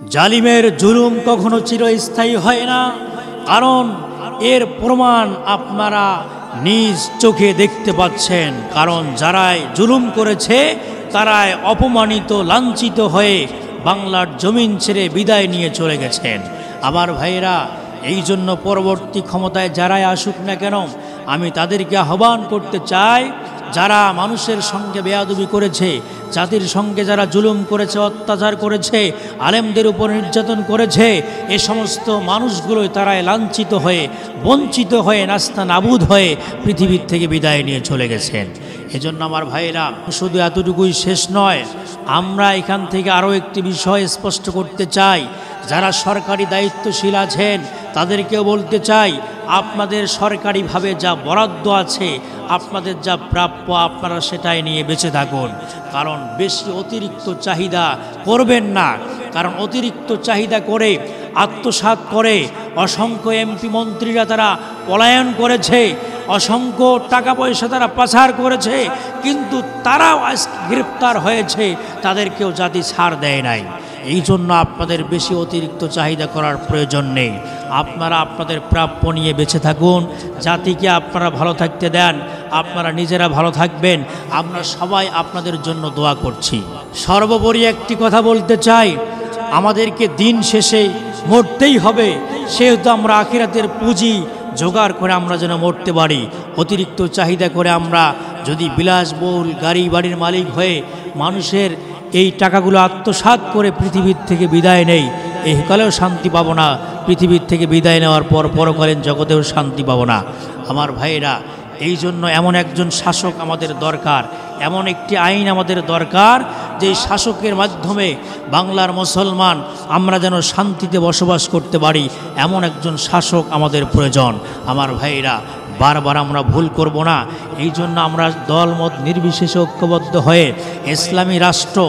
জালিমের জুলুম কখনো চিরস্থায়ী হয় না, কারণ এর প্রমাণ আপনারা নিজ চোখে দেখতে পাচ্ছেন। কারণ যারাই জুলুম করেছে তারাই অপমানিত লাঞ্ছিত হয়ে বাংলার জমিন ছেড়ে বিদায় নিয়ে চলে গেছেন। আমার ভাইয়েরা, এই জন্য পরবর্তী ক্ষমতায় যারাই আসুক না কেন, আমি তাদেরকে আহ্বান করতে চাই, যারা মানুষের সঙ্গে বেয়াদবি করেছে, জাতির সঙ্গে যারা জুলুম করেছে, অত্যাচার করেছে, আলেমদের উপর নির্যাতন করেছে, এ সমস্ত মানুষগুলোই তারাই লাঞ্ছিত হয়ে, বঞ্চিত হয়ে, নাস্তা নাবুদ হয়ে পৃথিবীর থেকে বিদায় নিয়ে চলে গেছেন। এজন্য আমার ভাইয়েরা, শুধু এতটুকুই শেষ নয়, আমরা এখান থেকে আরও একটি বিষয় স্পষ্ট করতে চাই। যারা সরকারি দায়িত্বশীল আছেন তাদেরকেও বলতে চাই, আপনাদের সরকারিভাবে যা বরাদ্দ আছে, আপনাদের যা প্রাপ্য, আপনারা সেটাই নিয়ে বেঁচে থাকুন। কারণ বেশি অতিরিক্ত চাহিদা করবেন না, কারণ অতিরিক্ত চাহিদা করে আত্মসাৎ করে অসংখ্য এমপি মন্ত্রীরা তারা পলায়ন করেছে, অসংখ্য টাকা পয়সা তারা পাচার করেছে, কিন্তু তারাও আজ গ্রেপ্তার হয়েছে, তাদেরকেও জাতি ছাড় দেয় নাই। এই জন্য আপনাদের বেশি অতিরিক্ত চাহিদা করার প্রয়োজন নেই। আপনারা আপনাদের প্রাপ্য নিয়ে বেঁচে থাকুন, জাতিকে আপনারা ভালো থাকতে দেন, আপনারা নিজেরা ভালো থাকবেন। আমরা সবাই আপনাদের জন্য দোয়া করছি। সর্বোপরি একটি কথা বলতে চাই, আমাদেরকে দিন শেষে মরতেই হবে, সেহেতু আমরা আখিরাতের পুঁজি জোগাড় করে আমরা যেন মরতে পারি। অতিরিক্ত চাহিদা করে আমরা যদি বিলাসবহুল গাড়ি বাড়ির মালিক হয়ে মানুষের এই টাকাগুলো আত্মসাৎ করে পৃথিবীর থেকে বিদায় নেই, ইহকালেও শান্তি পাবো না, পৃথিবীর থেকে বিদায় নেওয়ার পর পরকালীন জগতেও শান্তি পাবো না। আমার ভাইয়েরা, এই জন্য এমন একজন শাসক আমাদের দরকার, এমন একটি আইন আমাদের দরকার, যে শাসকের মাধ্যমে বাংলার মুসলমান আমরা যেন শান্তিতে বসবাস করতে পারি, এমন একজন শাসক আমাদের প্রয়োজন। আমার ভাইয়েরা, বারবার আমরা ভুল করব না। এই জন্য আমরা দলমত নির্বিশেষে ঐক্যবদ্ধ হয়ে ইসলামী রাষ্ট্র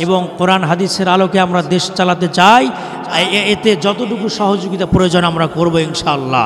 এবং কোরআন হাদিসের আলোকে আমরা দেশ চালাতে চাই। এতে যতটুকু সহযোগিতা প্রয়োজন আমরা করব ইনশাআল্লাহ।